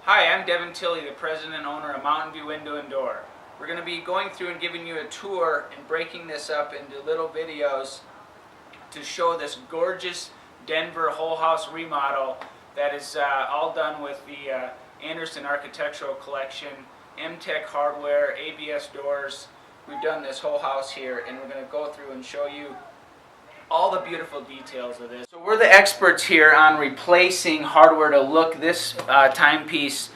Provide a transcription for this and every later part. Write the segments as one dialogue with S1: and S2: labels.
S1: Hi, I'm Devin Tilley, the president and owner of Mountain View Window and Door. We're going to be going through and giving you a tour and breaking this up into little videos to show this gorgeous Denver whole house remodel that is all done with the Andersen Architectural Collection, M-Tech hardware, ABS doors. We've done this whole house here, and we're going to go through and show you all the beautiful details of this. So we're the experts here on replacing hardware to look this timepiece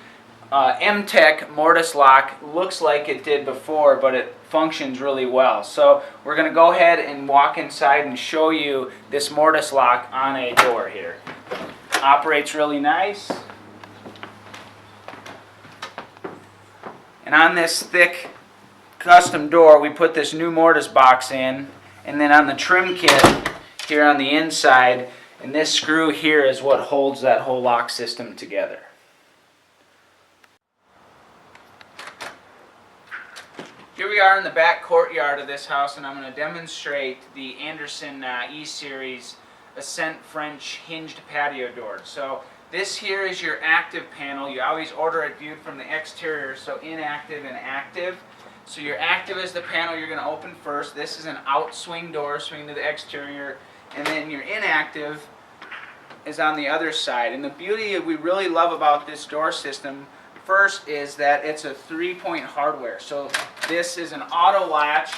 S1: M-Tech mortise lock looks like it did before, but it functions really well. So we're going to go ahead and walk inside and show you this mortise lock on a door here. Operates really nice. And on this thick custom door, we put this new mortise box in. And then on the trim kit here on the inside, and this screw here is what holds that whole lock system together. Here we are in the back courtyard of this house, and I'm going to demonstrate the Andersen E Series Ascent French hinged patio door. So this here is your active panel. You always order it viewed from the exterior, so inactive and active. So your active is the panel you're going to open first. This is an outswing door, swing to the exterior. And then your inactive is on the other side. And the beauty we really love about this door system, first, is that it's a 3-point hardware. So this is an auto latch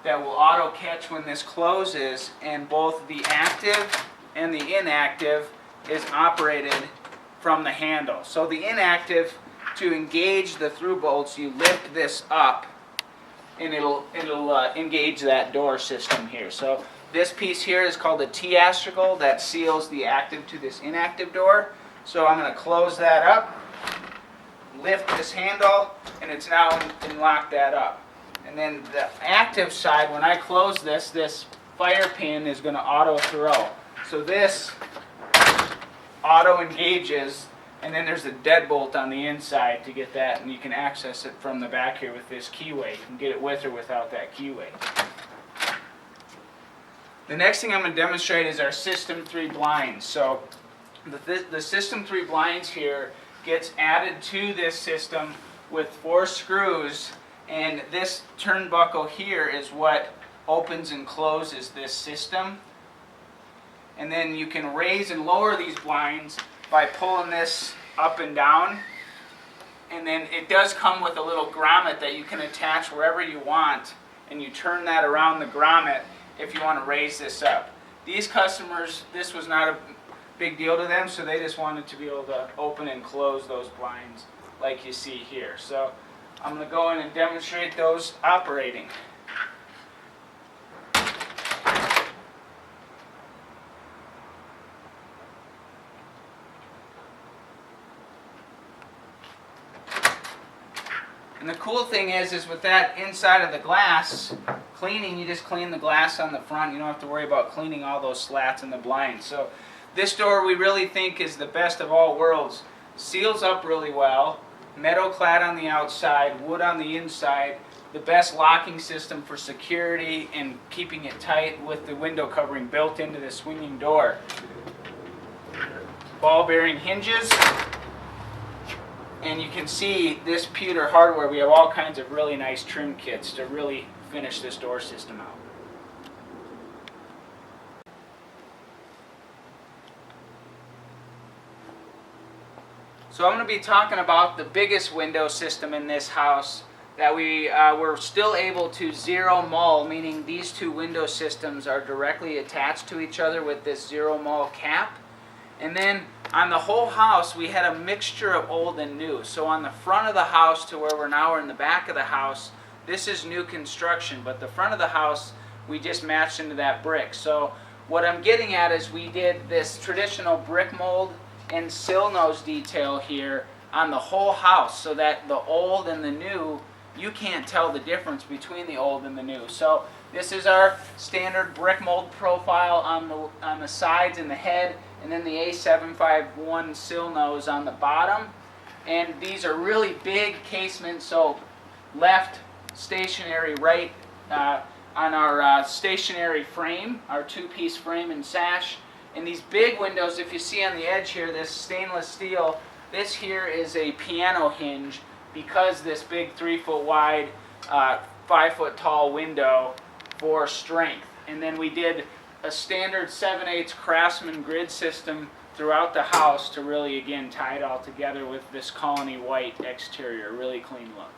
S1: that will auto catch when this closes. And both the active and the inactive is operated from the handle. So the inactive, to engage the through bolts, you lift this up and it'll engage that door system here. So this piece here is called a T-astricle that seals the active to this inactive door. So I'm going to close that up, lift this handle, and it's now and lock that up. And then the active side, when I close this, this fire pin is going to auto throw. So this auto engages. And then there's a deadbolt on the inside to get that, and you can access it from the back here with this keyway. You can get it with or without that keyway. The next thing I'm going to demonstrate is our System 3 blinds. So the System 3 blinds here gets added to this system with 4 screws, and this turnbuckle here is what opens and closes this system. And then you can raise and lower these blinds by pulling this up and down. And then it does come with a little grommet that you can attach wherever you want, and you turn that around the grommet if you want to raise this up. These customers, this was not a big deal to them, so they just wanted to be able to open and close those blinds like you see here. So I'm going to go in and demonstrate those operating. And the cool thing is with that inside of the glass, cleaning, you just clean the glass on the front. You don't have to worry about cleaning all those slats in the blind. So this door we really think is the best of all worlds. Seals up really well, metal clad on the outside, wood on the inside, the best locking system for security and keeping it tight with the window covering built into the swinging door. Ball bearing hinges. And you can see this pewter hardware, we have all kinds of really nice trim kits to really finish this door system out. So I'm going to be talking about the biggest window system in this house that we were still able to zero mull, meaning these two window systems are directly attached to each other with this zero mull cap. And then on the whole house, we had a mixture of old and new. So on the front of the house to where we're in the back of the house, this is new construction. But the front of the house, we just matched into that brick. So what I'm getting at is we did this traditional brick mold and sill nose detail here on the whole house, so that the old and the new, you can't tell the difference between the old and the new. So this is our standard brick mold profile on the sides and the head, and then the A751 sill nose on the bottom. And these are really big casements, so left stationary, right on our stationary frame, our 2-piece frame and sash. And these big windows, if you see on the edge here, this stainless steel This here is a piano hinge because this big 3-foot wide, 5-foot tall window for strength. And then we did a standard 7/8 Craftsman grid system throughout the house to really, again, tie it all together with this Colony white exterior. Really clean look.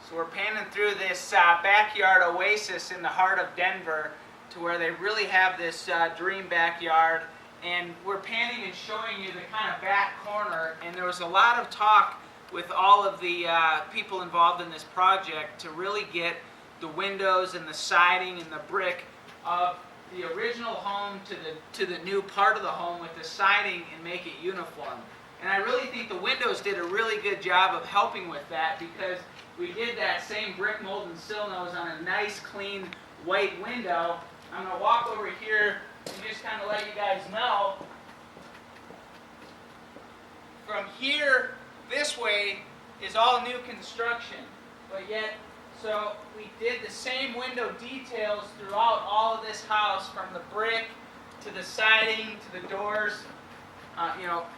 S1: So we're panning through this backyard oasis in the heart of Denver to where they really have this dream backyard. And we're panning and showing you the kind of back corner. And there was a lot of talk with all of the people involved in this project to really get the windows and the siding and the brick of the original home to the new part of the home with the siding and make it uniform. And I really think the windows did a really good job of helping with that, because we did that same brick mold and sill nose on a nice clean white window. I'm going to walk over here and just kind of let you guys know. From here this way is all new construction, but yet, so we did the same window details throughout all of this house, from the brick to the siding to the doors.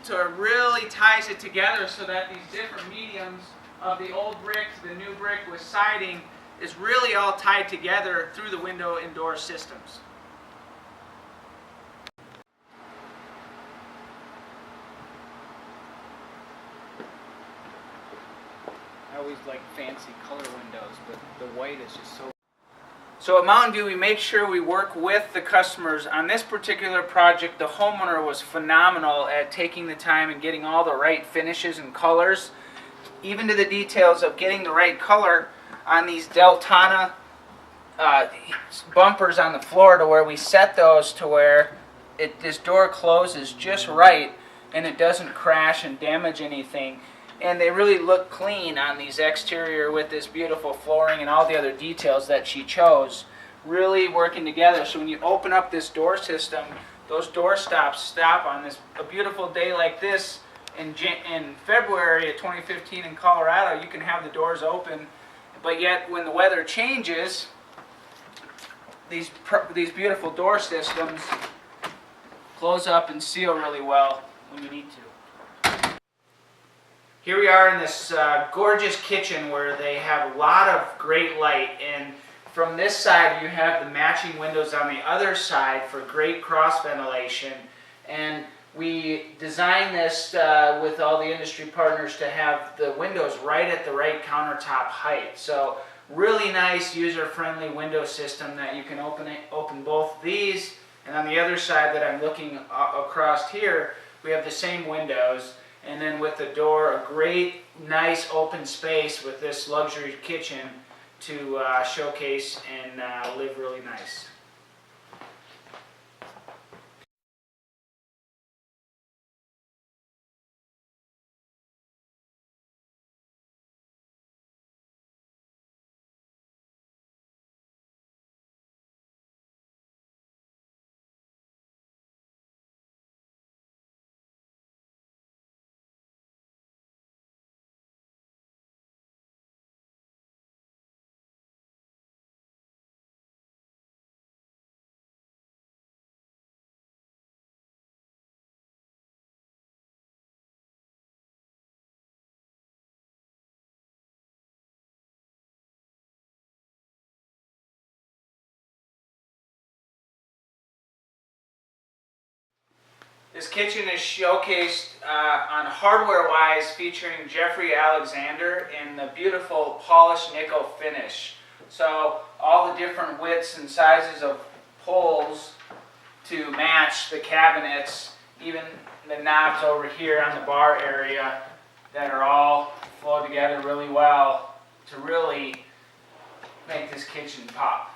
S1: So it really ties it together so that these different mediums of the old brick to the new brick with siding is really all tied together through the window and door systems. I always like fancy color windows, but the white is just so... So at Mountain View, we make sure we work with the customers. On this particular project, the homeowner was phenomenal at taking the time and getting all the right finishes and colors, even to the details of getting the right color on these Deltana bumpers on the floor, to where we set those to where this door closes just right and it doesn't crash and damage anything. And they really look clean on these exterior with this beautiful flooring and all the other details that she chose, really working together. So when you open up this door system, those door stops stop on a beautiful day like this in February of 2015 in Colorado. You can have the doors open, but yet when the weather changes, these beautiful door systems close up and seal really well when you need to. Here we are in this gorgeous kitchen where they have a lot of great light, and from this side you have the matching windows on the other side for great cross ventilation. And we designed this with all the industry partners to have the windows right at the right countertop height. So really nice user-friendly window system that you can open both these, and on the other side that I'm looking across here, we have the same windows. And then with the door, a great, nice open space with this luxury kitchen to showcase and live really nice. This kitchen is showcased on hardware-wise, featuring Jeffrey Alexander in the beautiful polished nickel finish. So all the different widths and sizes of poles to match the cabinets, even the knobs over here on the bar area, that are all flow together really well to really make this kitchen pop.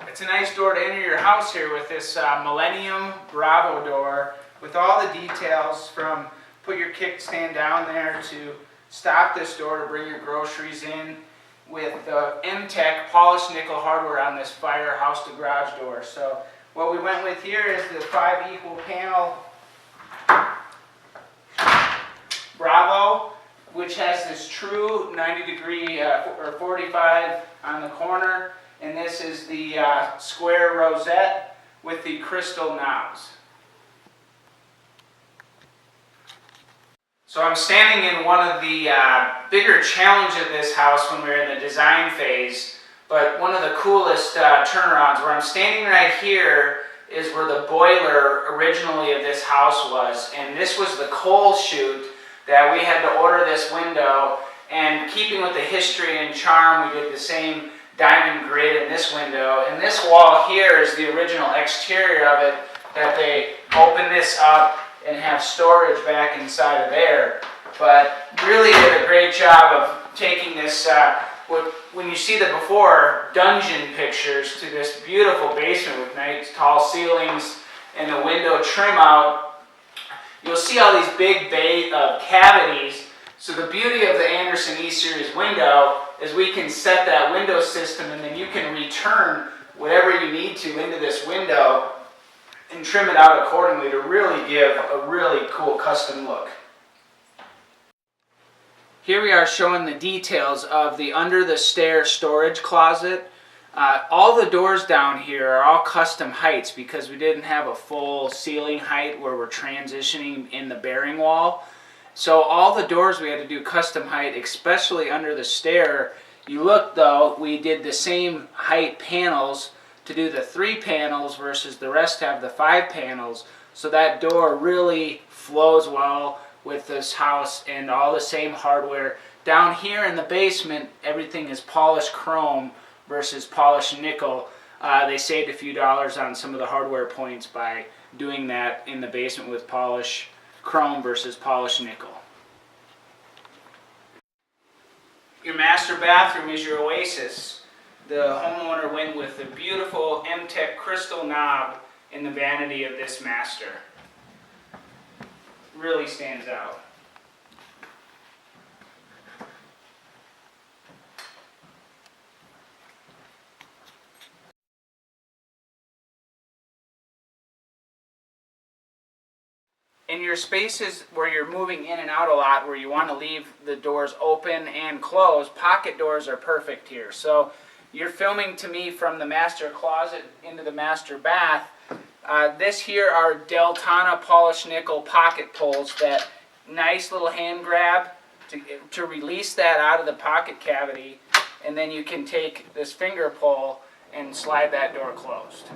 S1: It's a nice door to enter your house here with this Millennium Bravo door with all the details, from put your kickstand down there to stop this door to bring your groceries in, with the M-Tech polished nickel hardware on this fire house to garage door. So what we went with here is the 5 equal panel Bravo, which has his true 90-degree or 45 on the corner, and this is the square rosette with the crystal knobs. So I'm standing in one of the bigger challenges of this house when we were in the design phase, but one of the coolest turnarounds. Where I'm standing right here is where the boiler originally of this house was, and this was the coal chute that we had to order this window, and keeping with the history and charm, we did the same diamond grid in this window, and this wall here is the original exterior of it, that they open this up and have storage back inside of there. But really did a great job of taking this, when you see the before dungeon pictures, to this beautiful basement with nice tall ceilings and the window trim out. You'll see all these big bay cavities. So the beauty of the Andersen E Series window is we can set that window system, and then you can return whatever you need to into this window and trim it out accordingly to really give a really cool custom look. Here we are showing the details of the under the stair storage closet. All the doors down here are all custom heights because we didn't have a full ceiling height where we're transitioning in the bearing wall. So all the doors we had to do custom height, especially under the stair. You look though, we did the same height panels to do the 3 panels versus the rest have the 5 panels. So that door really flows well with this house, and all the same hardware. Down here in the basement, everything is polished chrome versus polished nickel. They saved a few dollars on some of the hardware points by doing that in the basement with polished chrome versus polished nickel. Your master bathroom is your oasis. The homeowner went with the beautiful M-Tech crystal knob in the vanity of this master. Really stands out. In your spaces where you're moving in and out a lot, where you want to leave the doors open and closed, pocket doors are perfect here. So you're filming to me from the master closet into the master bath. This here are Deltana polished nickel pocket pulls, that nice little hand grab to release that out of the pocket cavity, and then you can take this finger pull and slide that door closed.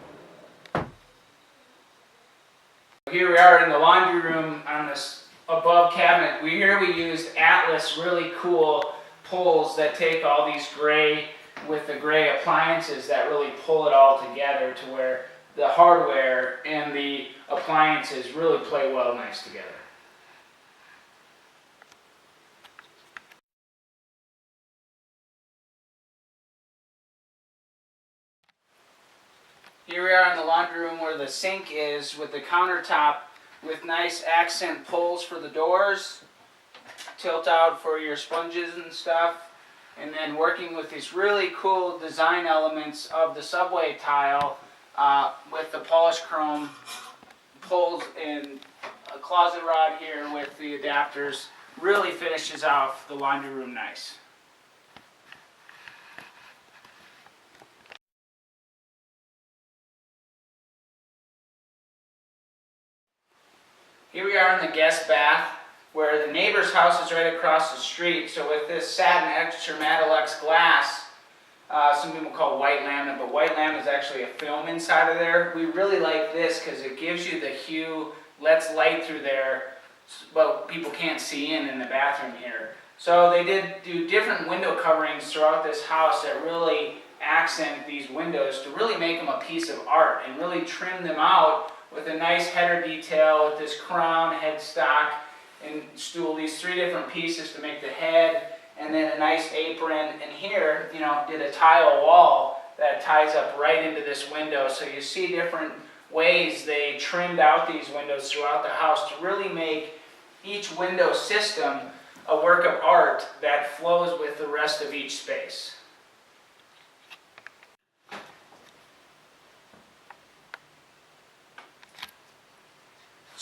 S1: Here we are in the laundry room on this above cabinet. Here we used Atlas really cool pulls that take all these gray with the gray appliances that really pull it all together to where the hardware and the appliances really play well nice together. Here we are in the laundry room where the sink is, with the countertop with nice accent pulls for the doors, tilt out for your sponges and stuff, and then working with these really cool design elements of the subway tile with the polished chrome pulls and a closet rod here with the adapters. Really finishes off the laundry room nice. Here we are in the guest bath, where the neighbor's house is right across the street. So with this satin extra Matalex glass, some people call it white laminate, but white laminate is actually a film inside of there. We really like this because it gives you the hue, lets light through there, but people can't see in the bathroom here. So they did do different window coverings throughout this house that really accent these windows to really make them a piece of art and really trim them out with a nice header detail with this crown, headstock, and stool, these 3 different pieces to make the head, and then a nice apron. And here, did a tile wall that ties up right into this window. So you see different ways they trimmed out these windows throughout the house to really make each window system a work of art that flows with the rest of each space.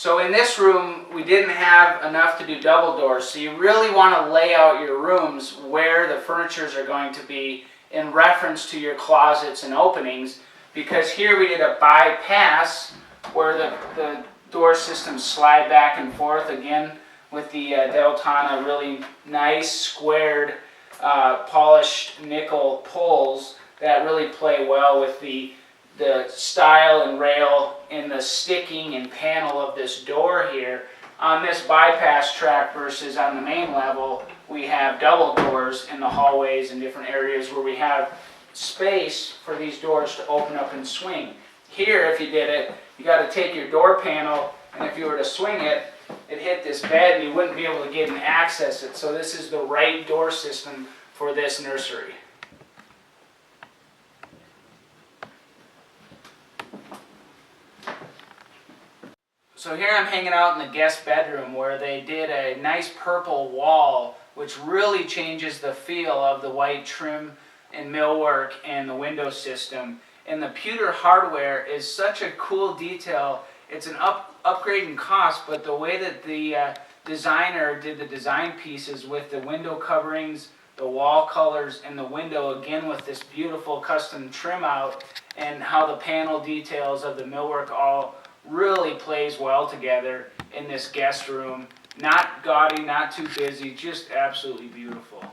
S1: So in this room, we didn't have enough to do double doors, so you really want to lay out your rooms where the furnitures are going to be in reference to your closets and openings, because here we did a bypass where the door systems slide back and forth, again with the Deltana really nice squared polished nickel pulls that really play well with the style and rail and the sticking and panel of this door here. On this bypass track versus on the main level, we have double doors in the hallways and different areas where we have space for these doors to open up and swing. Here, if you did it, you got to take your door panel, and if you were to swing it, it hit this bed and you wouldn't be able to get and access it. So this is the right door system for this nursery. So here I'm hanging out in the guest bedroom where they did a nice purple wall, which really changes the feel of the white trim and millwork and the window system. And the pewter hardware is such a cool detail. It's an upgrade in cost, but the way that the designer did the design pieces with the window coverings, the wall colors, and the window again with this beautiful custom trim out, and how the panel details of the millwork all really plays well together in this guest room. Not gaudy, not too busy, just absolutely beautiful.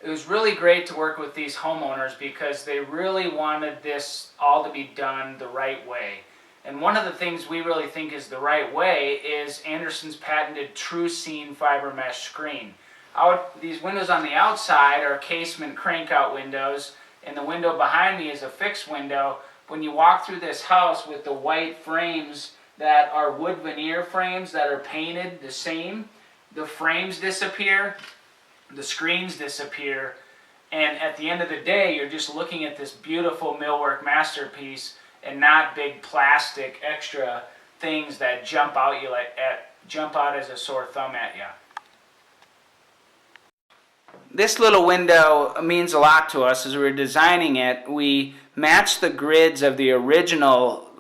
S1: It was really great to work with these homeowners because they really wanted this all to be done the right way. And one of the things we really think is the right way is Andersen's patented True Scene fiber mesh screen. These windows on the outside are casement crank-out windows, and the window behind me is a fixed window. When you walk through this house with the white frames that are wood veneer frames that are painted the same, the frames disappear, the screens disappear, and at the end of the day, you're just looking at this beautiful millwork masterpiece and not big plastic extra things that jump out as a sore thumb at you. This little window means a lot to us. As we were designing it, we matched the grids of the original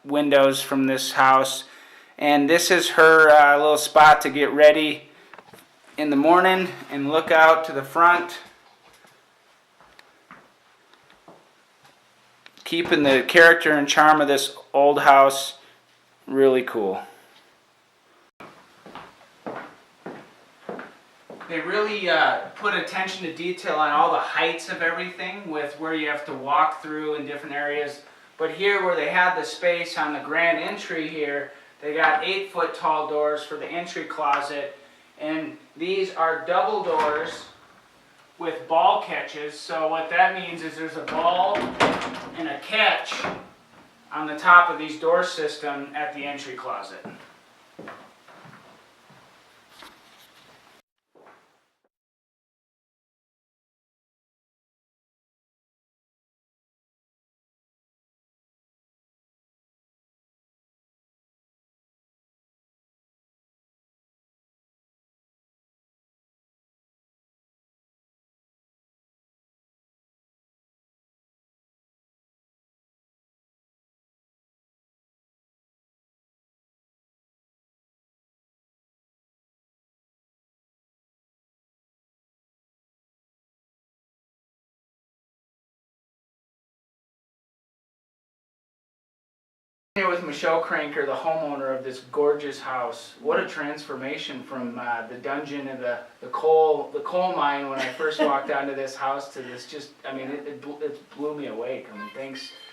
S1: windows from this house, and this is her little spot to get ready in the morning and look out to the front, keeping the character and charm of this old house really cool. They really put attention to detail on all the heights of everything, with where you have to walk through in different areas. But here where they had the space on the grand entry here, they got 8-foot tall doors for the entry closet, and these are double doors with ball catches. So what that means is there's a ball and a catch on the top of these door system at the entry closet. Here with Michelle Cranker, the homeowner of this gorgeous house. What a transformation from the dungeon and the coal mine when I first walked onto this house to this. Just, I mean, it blew me away. I mean,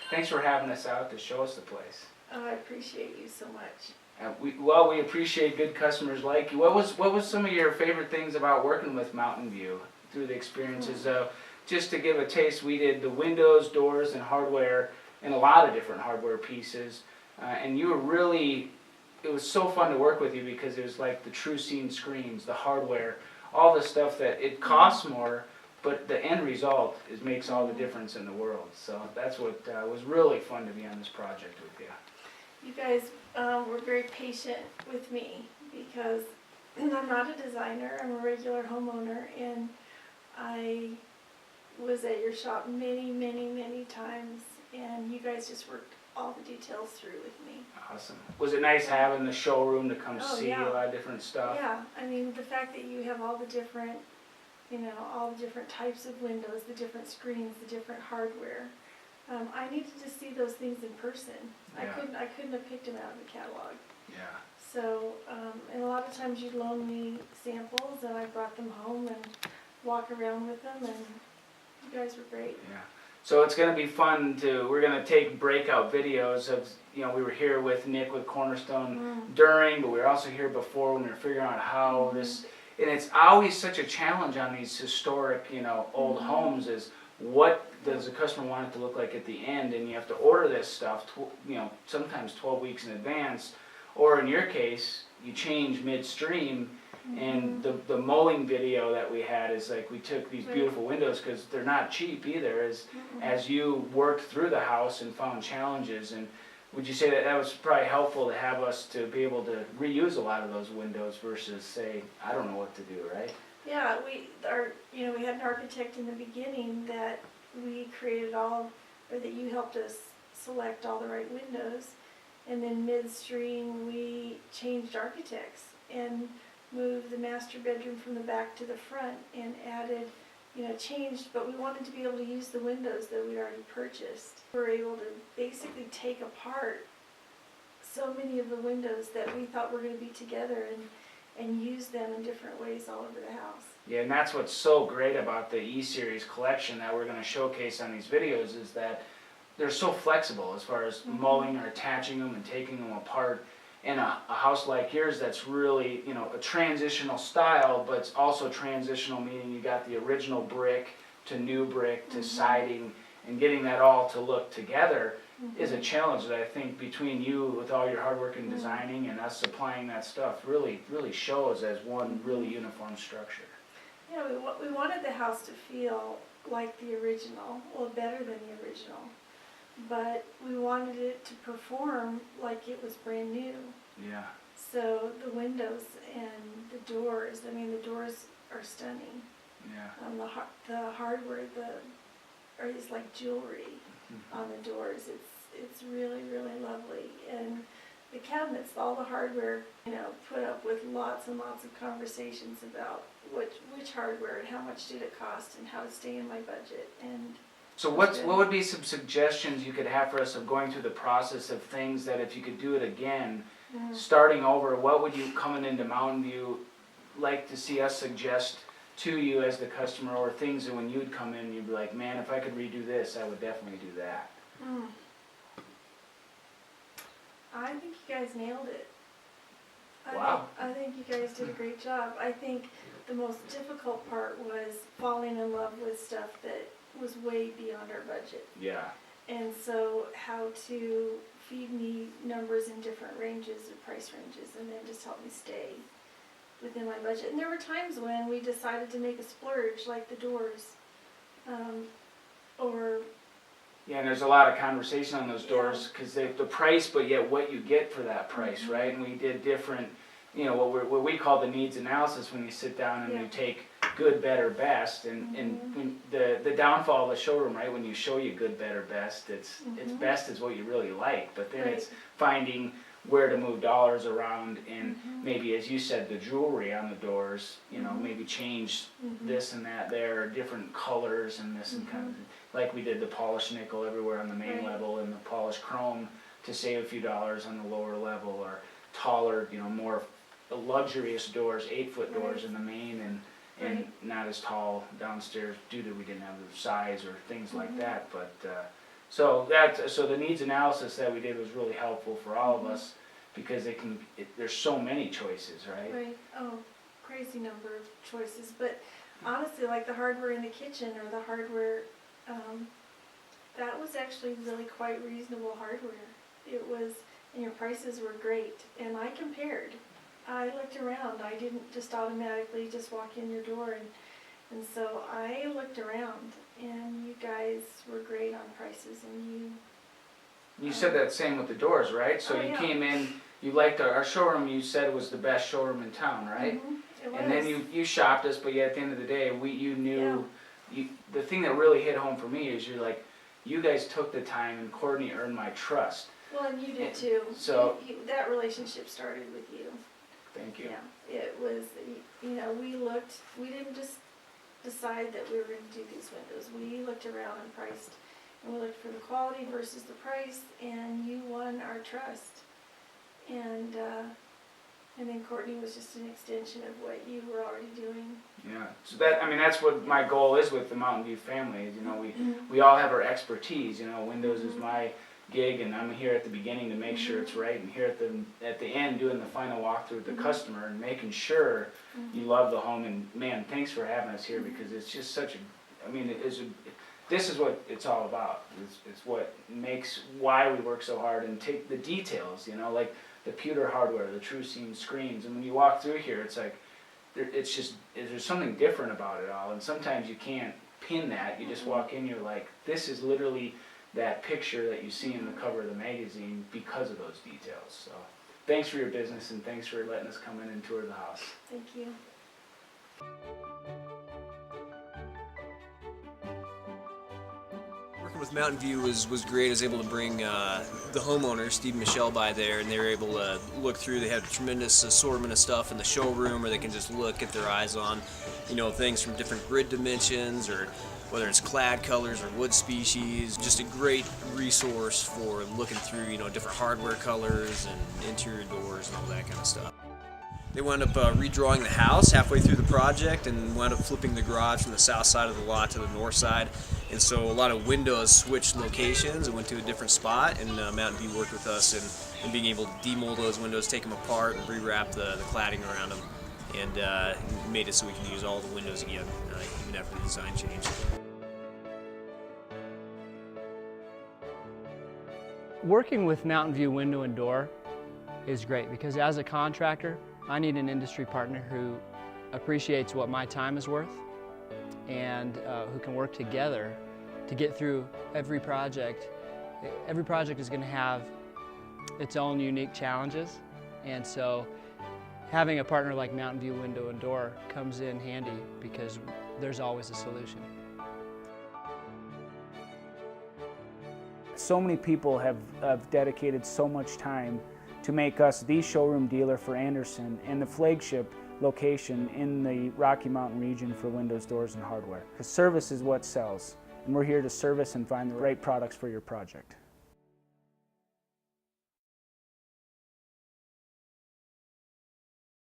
S1: thanks for having us out to show us the place.
S2: Oh, I appreciate you so much.
S1: We appreciate good customers like you. What was some of your favorite things about working with Mountain View through the experiences? Just to give a taste, we did the windows, doors, and hardware, and a lot of different hardware pieces. And you were really, it was so fun to work with you because it was like the True Scene screens, the hardware, all the stuff that it costs more, but the end result makes all the difference in the world. So that's what was really fun to be on this project with you.
S2: You guys were very patient with me because I'm not a designer, I'm a regular homeowner, and I was at your shop many, many, many times, and you guys just worked all the details through with me.
S1: Awesome. Was it nice having the showroom to come
S2: Oh,
S1: see
S2: yeah.
S1: a lot of different stuff?
S2: Yeah, I mean, the fact that you have all the different, all the different types of windows, the different screens, the different hardware. I needed to see those things in person.
S1: Yeah.
S2: I couldn't have picked them out of the catalog.
S1: Yeah.
S2: So, and a lot of times you'd loan me samples and I brought them home and walk around with them, and you guys were great.
S1: Yeah. So it's going to be fun we're going to take breakout videos of, we were here with Nick with Cornerstone during, but we were also here before when we were figuring out how this, and it's always such a challenge on these historic, old homes is what does the customer want it to look like at the end, and you have to order this stuff, sometimes 12 weeks in advance, or in your case, you change midstream. And the mowing video that we had is like we took these beautiful windows because they're not cheap either. As you worked through the house and found challenges, and would you say that was probably helpful to have us to be able to reuse a lot of those windows versus say I don't know what to do, right?
S2: Yeah, we had an architect in the beginning that we created or that you helped us select all the right windows, and then midstream we changed architects and moved the master bedroom from the back to the front and added, changed, but we wanted to be able to use the windows that we'd already purchased. We were able to basically take apart so many of the windows that we thought were going to be together and use them in different ways all over the house.
S1: Yeah, and that's what's so great about the E Series collection that we're going to showcase on these videos is that they're so flexible as far as mowing or attaching them and taking them apart. In a house like yours that's really, a transitional style, but it's also transitional, meaning you got the original brick to new brick to siding, and getting that all to look together is a challenge that I think between you with all your hard work in designing and us supplying that stuff really, really shows as one really uniform structure.
S2: Yeah, we wanted the house to feel like the original, or better than the original. But we wanted it to perform like it was brand new.
S1: Yeah.
S2: So the windows and the doors are stunning.
S1: Yeah.
S2: The hardware, is like jewelry on the doors. It's really, really lovely. And the cabinets, all the hardware, put up with lots and lots of conversations about which hardware and how much did it cost and how to stay in my budget. And
S1: so what would be some suggestions you could have for us of going through the process of things that if you could do it again, starting over, what would you coming into Mountain View like to see us suggest to you as the customer, or things that when you'd come in you'd be like, man, if I could redo this, I would definitely do that?
S2: I think you guys nailed it.
S1: Wow.
S2: I think you guys did a great job. I think the most difficult part was falling in love with stuff that was way beyond our budget.
S1: Yeah.
S2: And so how to feed me numbers in different ranges or price ranges, and then just help me stay within my budget. And there were times when we decided to make a splurge, like the doors,
S1: Yeah, and there's a lot of conversation on those doors because the price, but yet what you get for that price, right? And we did different, what we call the needs analysis when you sit down and you take good, better, best, and when the downfall of the showroom, right? When you show you good, better, best, it's best is what you really like, but then it's finding where to move dollars around, and maybe, as you said, the jewelry on the doors, maybe change this and that there, different colors and this and kind of, like we did the polished nickel everywhere on the main level and the polished chrome to save a few dollars on the lower level, or taller, more luxurious doors, 8-foot doors in the main, and not as tall downstairs due to we didn't have the size or things like that. But so the needs analysis that we did was really helpful for all of us because there's so many choices, right?
S2: Right. Oh, crazy number of choices. But honestly, like the hardware in the kitchen or the hardware, that was actually really quite reasonable hardware. It was, and your prices were great. And I compared. I looked around. I didn't just automatically just walk in your door, and so I looked around, and you guys were great on prices, and
S1: You said that same with the doors, right? So
S2: Oh,
S1: you
S2: yeah.
S1: came in, you liked our showroom, you said was the best showroom in town, right?
S2: It was.
S1: And then you shopped us, but yet at the end of the day, you knew, the thing that really hit home for me is you're like, you guys took the time and Courtney earned my trust.
S2: Well, and you did too.
S1: So-
S2: that relationship started with you.
S1: Thank you.
S2: Yeah, it was, we didn't just decide that we were gonna do these windows. We looked around and priced, and we looked for the quality versus the price, and you won our trust. And then Courtney was just an extension of what you were already doing.
S1: Yeah, so that's what my goal is with the Mountain View family, is, we all have our expertise, Windows is my gig, and I'm here at the beginning to make sure it's right, and here at the end doing the final walkthrough with the customer and making sure you love the home. And man, thanks for having us here, because it's just such this is what it's all about. It's what makes why we work so hard and take the details, like the pewter hardware, the true seam screens. And when you walk through here, it's like there's something different about it all. And sometimes you can't pin that. You just walk in, you're like, this is literally that picture that you see in the cover of the magazine because of those details. So thanks for your business, and thanks for letting us come in and tour the house.
S2: Thank you.
S3: Working with Mountain View was great. I was able to bring the homeowner, Steve and Michelle, by there, and they were able to look through. They had a tremendous assortment of stuff in the showroom where they can just look, get their eyes on, things from different grid dimensions, or whether it's clad colors or wood species. Just a great resource for looking through, different hardware colors and interior doors and all that kind of stuff. They wound up redrawing the house halfway through the project and wound up flipping the garage from the south side of the lot to the north side. And so a lot of windows switched locations and went to a different spot, and Mountain View worked with us in being able to demold those windows, take them apart, and rewrap the cladding around them, and made it so we can use all the windows again, even after the design change.
S4: Working with Mountain View Window and Door is great, because as a contractor, I need an industry partner who appreciates what my time is worth, and who can work together to get through every project. Every project is going to have its own unique challenges, and so having a partner like Mountain View Window and Door comes in handy, because there's always a solution.
S5: So many people have dedicated so much time to make us the showroom dealer for Andersen and the flagship location in the Rocky Mountain region for windows, doors, and hardware. Because service is what sells, and we're here to service and find the right products for your project.